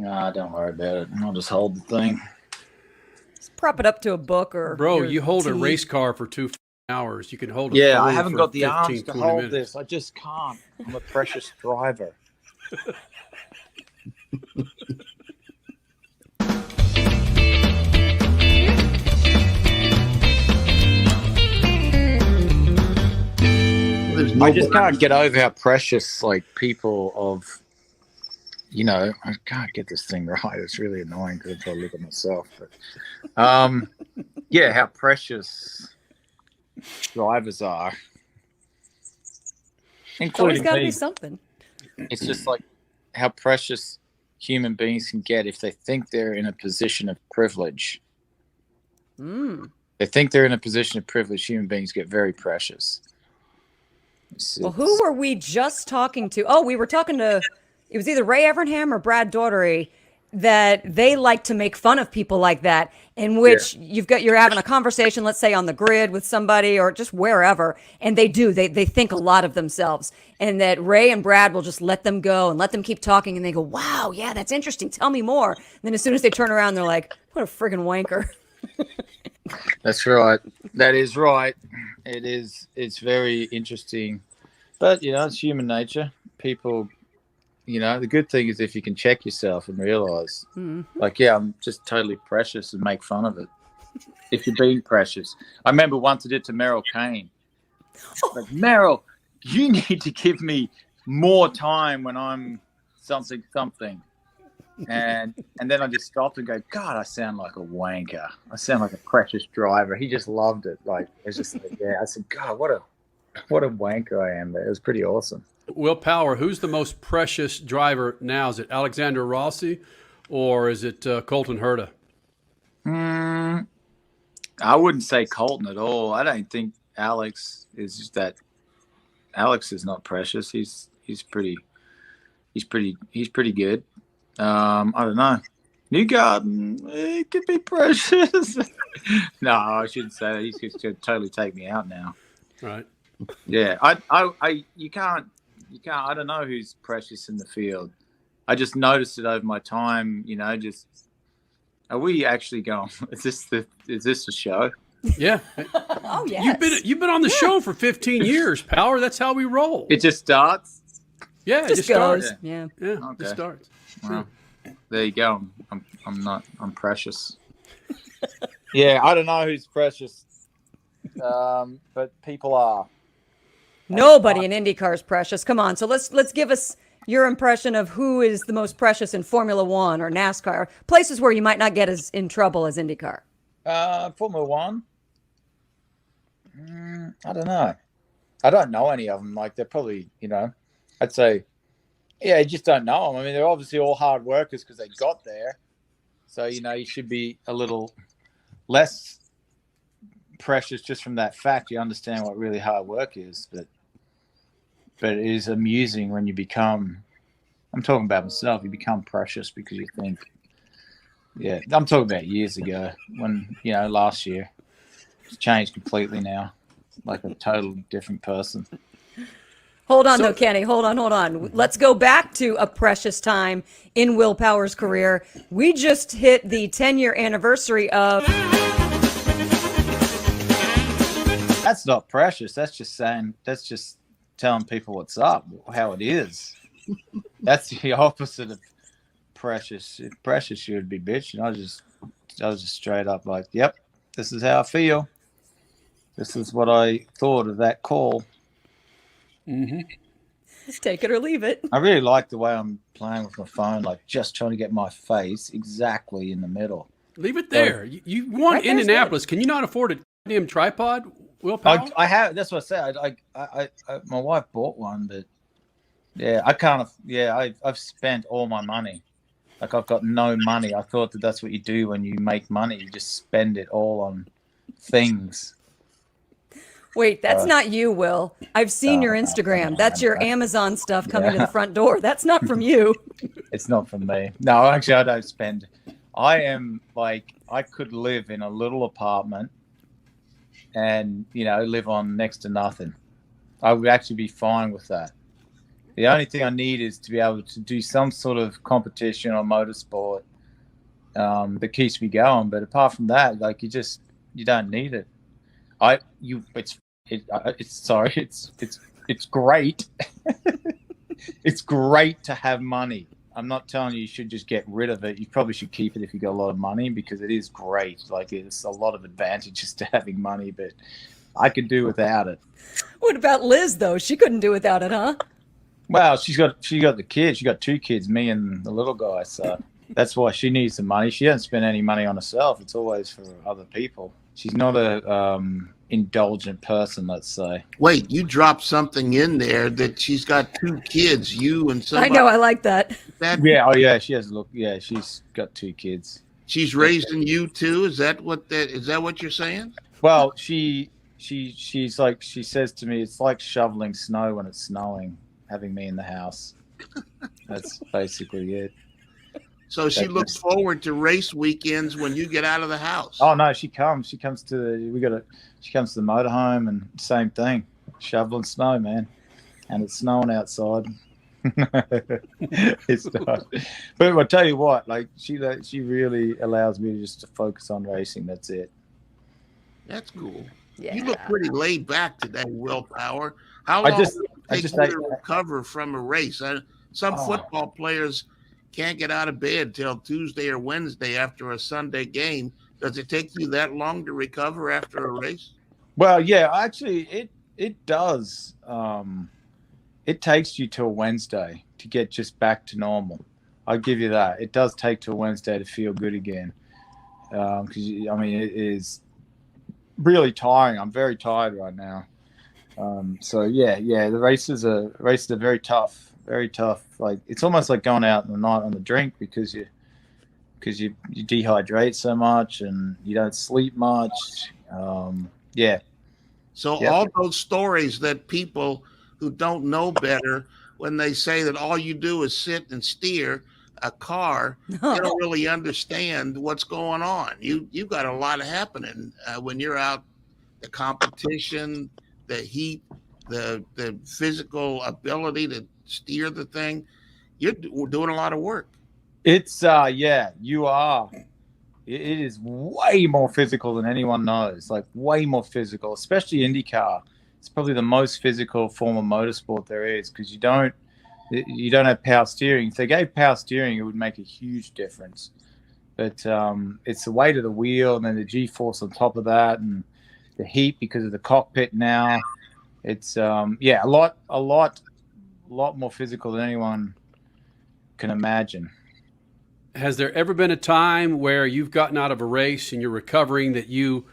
Nah, don't worry about it. I'll just hold the thing. Just prop it up to a book or Bro, your you hold a TV. race car for 2 hours. You can hold a Yeah, I Ford haven't for got the 15, arms to 20 hold minutes. this. I just can't. I'm a precious driver. I just can't get over how precious, like, people of, I can't get this thing right. It's really annoying because I look at myself. But, yeah, how precious drivers are, It's always including got to be me. something. It's just like how precious human beings can get if they think they're in a position of privilege. They think they're in a position of privilege. Human beings get very precious. Well, who were we just talking to? Oh, we were talking to, it was either Ray Evernham or Brad Daugherty, that they like to make fun of people like that, in which you're having a conversation, let's say on the grid with somebody or just wherever, and they think a lot of themselves, and that Ray and Brad will just let them go and let them keep talking, and they go, wow, yeah, that's interesting, tell me more. And then as soon as they turn around, they're like, what a friggin' wanker. That's right. That is right. It is. It's very interesting. But, it's human nature. People, the good thing is if you can check yourself and realize, like, yeah, I'm just totally precious and make fun of it. If you're being precious. I remember once I did to Meryl Kane. Like, Meryl, you need to give me more time when I'm something. And then I just stopped and go, God, I sound like a wanker. I sound like a precious driver. He just loved it. Like, it's just like, yeah. I said, God, what a wanker I am. It was pretty awesome. Will Power, who's the most precious driver now? Is it Alexander Rossi or is it Colton Herta? I wouldn't say Colton at all. I don't think Alex is just that. Alex is not precious. He's pretty good. I don't know. Newgarden, it could be precious. No, I shouldn't say that. He's just going to totally take me out now. Right. Yeah, you can't. I don't know who's precious in the field. I just noticed it over my time. Just are we actually going? Is this a show? Yeah. Oh yeah. You've been on the show for 15 years, Power. That's how we roll. It just starts. Yeah, Just goes. starts. Yeah. Yeah, Okay. it starts. Well, there you go. I'm precious. Yeah, I don't know who's precious, but people are. Nobody in IndyCar is precious. Come on. So let's give us your impression of who is the most precious in Formula One or NASCAR, places where you might not get as in trouble as IndyCar. Formula One. I don't know. I don't know any of them. Like, they're probably, I'd say, yeah, you just don't know them. I mean, they're obviously all hard workers because they got there. So, you should be a little less precious just from that fact. You understand what really hard work is, but it is amusing when you become, I'm talking about myself, you become precious because you think, yeah, I'm talking about years ago when, last year. It's changed completely now, like a totally different person. Hold on, though, Kenny. Hold on. Let's go back to a precious time in Will Power's career. We just hit the 10-year anniversary of... That's not precious. That's just telling people what's up, how it is. That's the opposite of precious. If precious, you would be bitching. I was just straight up like, yep, this is how I feel. This is what I thought of that call. Mm-hmm. Take it or leave it. I really like the way I'm playing with my phone, like just trying to get my face exactly in the middle. Leave it there. You won Right, Indianapolis. Can you not afford a damn tripod, Will Power? I have. That's what I said. I my wife bought one, but yeah, I can't. Yeah, I've spent all my money. Like, I've got no money. I thought that's what you do when you make money. You just spend it all on things. Wait, that's not you, Will. I've seen your Instagram. That's your Amazon stuff coming to the front door. That's not from you. It's not from me. No, actually, I don't spend. I am like, I could live in a little apartment and, live on next to nothing. I would actually be fine with that. The only thing I need is to be able to do some sort of competition or motorsport that keeps me going. But apart from that, like you don't need it. It's great. It's great to have money. I'm not telling you should just get rid of it. You probably should keep it if you got a lot of money, because it is great. Like, it's a lot of advantages to having money, but I could do without it. What about Liz, though? She couldn't do without it, huh? Well, she got the kids. She got 2 kids, me and the little guy. So that's why she needs the money. She doesn't spend any money on herself. It's always for other people. She's not a indulgent person, let's say. Wait, you dropped something in there that she's got 2 kids, you and somebody. I know, I like that. Yeah, oh yeah, she has she's got 2 kids. She's raising you too? Is that what you're saying? Well, she's like, she says to me, it's like shoveling snow when it's snowing, having me in the house. That's basically it. So she looks forward to race weekends when you get out of the house. Oh no, she comes to the motorhome, and same thing, shoveling snow, man, and it's snowing outside. It's not. But I'll tell you what, like she really allows me just to focus on racing. That's it. That's cool. Yeah. You look pretty laid back today, Willpower. How long does it take you to recover from a race? Some football players can't get out of bed till Tuesday or Wednesday after a Sunday game. Does it take you that long to recover after a race? Well, yeah, actually, it does. It takes you till Wednesday to get just back to normal. I'll give you that. It does take till Wednesday to feel good again. Because it is really tiring. I'm very tired right now. So yeah, the races are very tough. Very tough. Like, it's almost like going out in the night on the drink, because you dehydrate so much and you don't sleep much. Yeah. So all those stories that people who don't know better, when they say that all you do is sit and steer a car, they don't really understand what's going on. You've got a lot happening when you're out. The competition, the heat, the physical ability to steer the thing. You're doing a lot of work. It's you are. It is way more physical than anyone knows. Like, way more physical, especially IndyCar. It's probably the most physical form of motorsport there is, because you don't have power steering. If they gave power steering, it would make a huge difference. But it's the weight of the wheel, and then the G-force on top of that, and the heat because of the cockpit now. It's a lot more physical than anyone can imagine. Has there ever been a time where you've gotten out of a race and you're recovering that you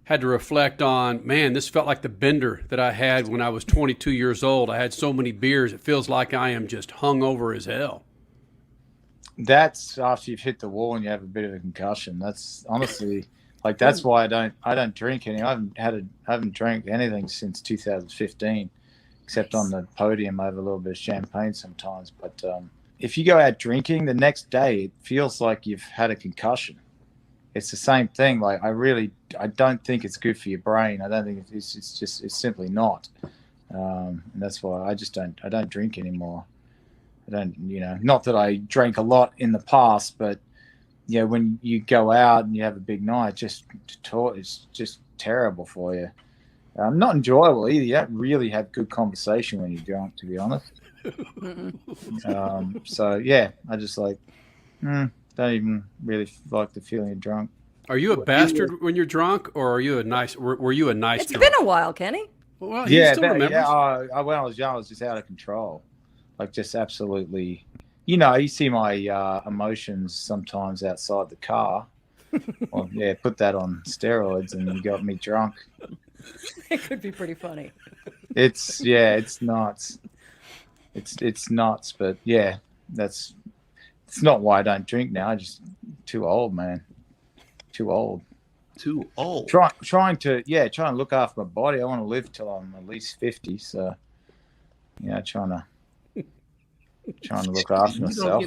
had to reflect on, man, this felt like the bender that I had when I was 22 years old. I had so many beers, it feels like I am just hungover as hell? That's after you've hit the wall and you have a bit of a concussion. That's honestly, like, that's why I don't drink any. I haven't drank anything since 2015, except on the podium over a little bit of champagne sometimes. But if you go out drinking the next day, it feels like you've had a concussion. It's the same thing. Like, I don't think it's good for your brain. I don't think it's simply not. And that's why I don't drink anymore. I don't, not that I drank a lot in the past, but when you go out and you have a big night, it's just terrible for you. Not enjoyable either. You don't really have good conversation when you're drunk, to be honest. So yeah, I just don't even really like the feeling of drunk. Are you a bastard when you're drunk, or are you a nice? Were you a nice? It's drunk? been a while, Kenny. Well, he still remembers. Yeah. When I was young, I was just out of control, like just absolutely. You see my emotions sometimes outside the car. Well, yeah, put that on steroids, and you got me drunk. It could be pretty funny. It's nuts. It's nuts, but yeah, it's not why I don't drink now. I'm just too old, man. Too old. Trying to look after my body. I want to live till I'm at least 50. So, trying to look after myself.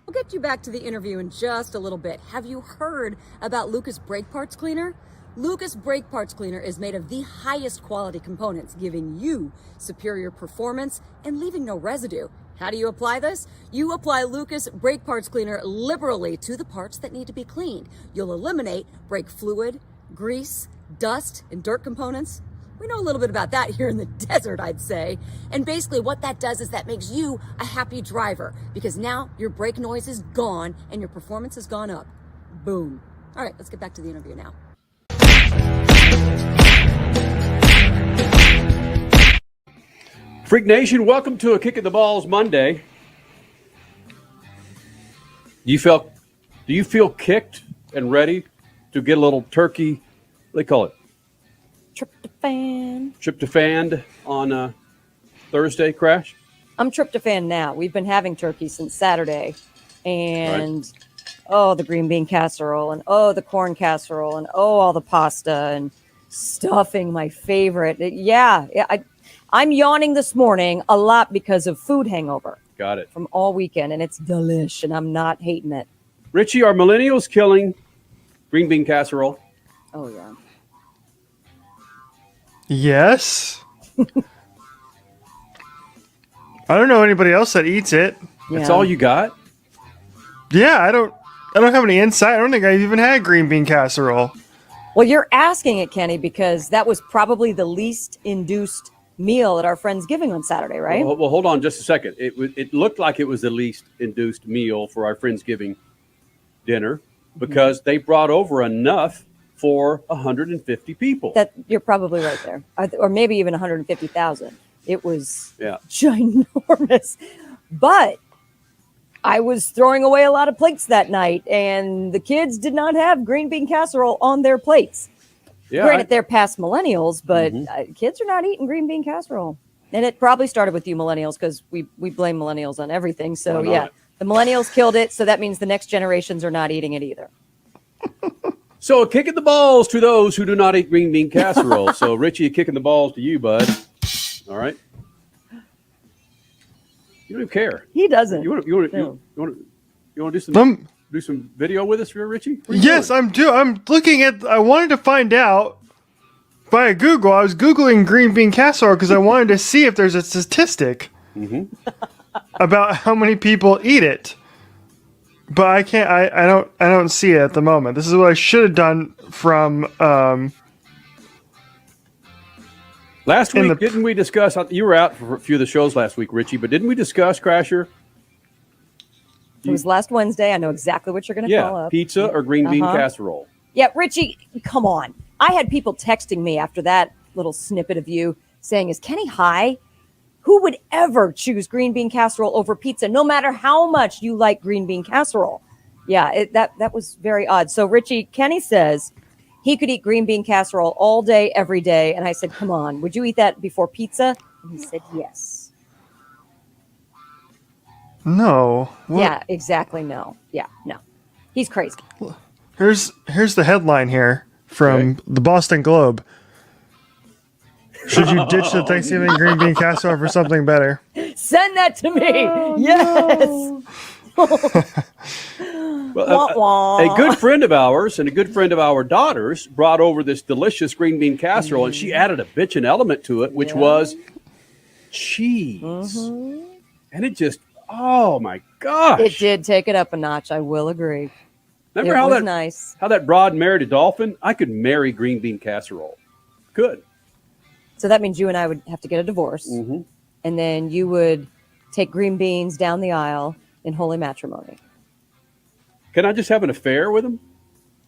We'll get you back to the interview in just a little bit. Have you heard about Lucas Brake Parts Cleaner? Lucas Brake Parts Cleaner is made of the highest quality components, giving you superior performance and leaving no residue. How do you apply this? You apply Lucas Brake Parts Cleaner liberally to the parts that need to be cleaned. You'll eliminate brake fluid, grease, dust, and dirt components. We know a little bit about that here in the desert, I'd say. And basically what that does is that makes you a happy driver because now your brake noise is gone and your performance has gone up. Boom. All right, let's get back to the interview now. Freak Nation, welcome to a Kick at the Balls Monday. Do you feel kicked and ready to get a little turkey? What do they call it? Tryptophan on Thursday, Crash? I'm tryptophan now. We've been having turkey since Saturday. And the green bean casserole and the corn casserole and all the pasta and stuffing, my favorite. I'm yawning this morning a lot because of food hangover. Got it. From all weekend, and it's delish, and I'm not hating it. Richie, are millennials killing green bean casserole? Oh, yeah. Yes. I don't know anybody else that eats it. That's all you got? Yeah, I don't have any insight. I don't think I've even had green bean casserole. Well, you're asking it, Kenny, because that was probably the least induced meal at our Friendsgiving on Saturday, right? Well, hold on just a second. It looked like it was the least induced meal for our Friendsgiving dinner because they brought over enough for 150 people. That you're probably right there, or maybe even 150,000. It was ginormous, but I was throwing away a lot of plates that night, and the kids did not have green bean casserole on their plates. Yeah, granted, they're past millennials, but kids are not eating green bean casserole. And it probably started with you millennials because we blame millennials on everything. So, the millennials killed it. So that means the next generations are not eating it either. So a kick in the balls to those who do not eat green bean casserole. So, Richie, a kick in the balls to you, bud. All right. You don't even care. He doesn't. You want to do some video with us here, Richie? Yes, I'm looking at. I wanted to find out via Google. I was Googling green bean casserole because I wanted to see if there's a statistic about how many people eat it. But I can't. I don't see it at the moment. This is what I should have done from. Last week, didn't we discuss? You were out for a few of the shows last week, Richie. But didn't we discuss, Crasher? It was last Wednesday. I know exactly what you're going to call up. Pizza or green bean casserole. Yeah, Richie, come on. I had people texting me after that little snippet of you saying, is Kenny high? Who would ever choose green bean casserole over pizza, no matter how much you like green bean casserole? Yeah, that was very odd. So, Richie, Kenny says he could eat green bean casserole all day, every day. And I said, come on, would you eat that before pizza? And he said, yes. No. What? Yeah, exactly. No. Yeah, no. He's crazy. Here's the headline here from the Boston Globe. Should you ditch the Thanksgiving green bean casserole for something better? Send that to me. Yes. Well, a good friend of ours and a good friend of our daughter's brought over this delicious green bean casserole, and she added a bitchin' element to it, which was cheese. And it just, oh my gosh. It did take it up a notch. I will agree. Remember how that broad married a dolphin? I could marry green bean casserole. Good. So that means you and I would have to get a divorce. And then you would take green beans down the aisle in holy matrimony. Can I just have an affair with him?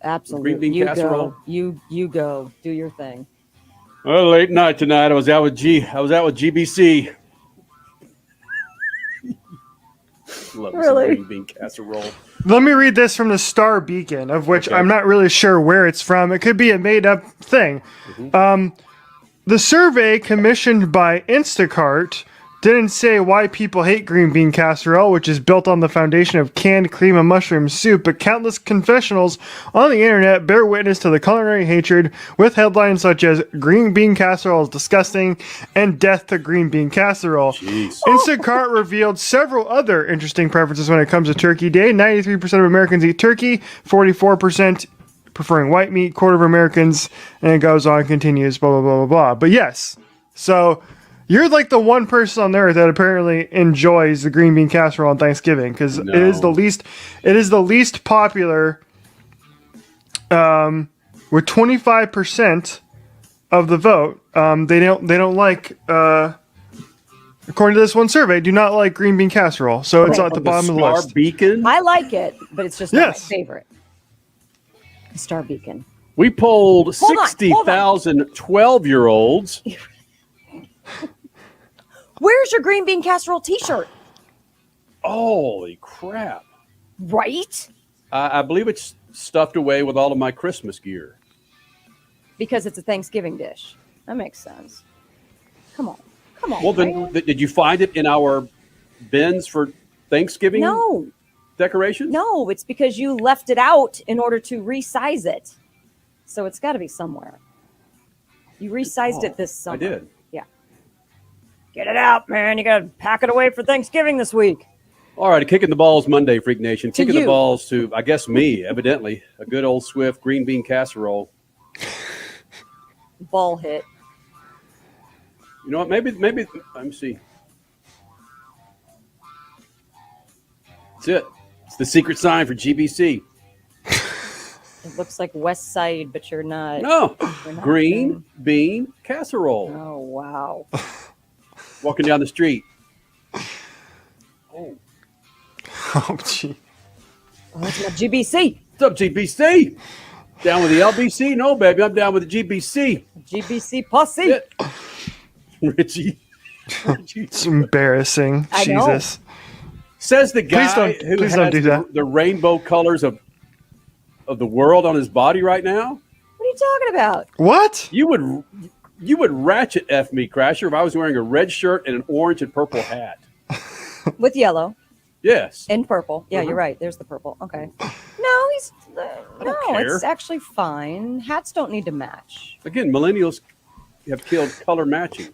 Absolutely. Green bean casserole? You go. Do your thing. Well, late night tonight. I was out with GBC. Love some green bean casserole. Let me read this from the Star Beacon, of which I'm not really sure where it's from. It could be a made-up thing. The survey commissioned by Instacart didn't say why people hate green bean casserole, which is built on the foundation of canned cream and mushroom soup, but countless confessionals on the internet bear witness to the culinary hatred, with headlines such as "Green bean casserole is disgusting" and "Death to green bean casserole." Jeez. Instacart revealed several other interesting preferences when it comes to Turkey Day. 93% of Americans eat turkey, 44% preferring white meat, quarter of Americans, and it goes on, continues, blah, blah, blah, blah, blah. But yes, so you're like the one person on earth that apparently enjoys the green bean casserole on Thanksgiving because it is the least popular, with 25% of the vote. They don't like, according to this one survey, do not like green bean casserole. So it's at the bottom of the list. Beacon. I like it, but it's just not my favorite. The Star Beacon. We polled Hold on. 60,000 12-year-olds. Where's your green bean casserole T-shirt? Holy crap! Right? I believe it's stuffed away with all of my Christmas gear. Because it's a Thanksgiving dish. That makes sense. Come on. Well, then, did you find it in our bins for Thanksgiving? No. Decorations? No, it's because you left it out in order to resize it. So it's got to be somewhere. You resized it this summer. I did. Yeah. Get it out, man. You got to pack it away for Thanksgiving this week. All right, kicking the balls Monday, Freak Nation. Kicking you. the balls to, I guess, me, evidently. A good old Swift green bean casserole. Ball hit. You know what? Maybe, let me see. That's it. It's the secret sign for GBC. It looks like West Side, but you're not. No. You're not Green bean casserole. Oh, wow. Walking down the street. Oh, gee. Oh, that's my GBC. What's up, GBC? Down with the LBC? No, baby. I'm down with the GBC. GBC posse. Yeah. Richie. It's embarrassing. I know. Jesus. Says the guy who please has don't do that. the rainbow colors of the world on his body right now. What are you talking about? What? You would ratchet F me, Crasher, if I was wearing a red shirt and an orange and purple hat. With yellow. Yes. And purple. Yeah, you're right. There's the purple. Okay. No, he's no. care. It's actually fine. Hats don't need to match. Again, millennials have killed color matching.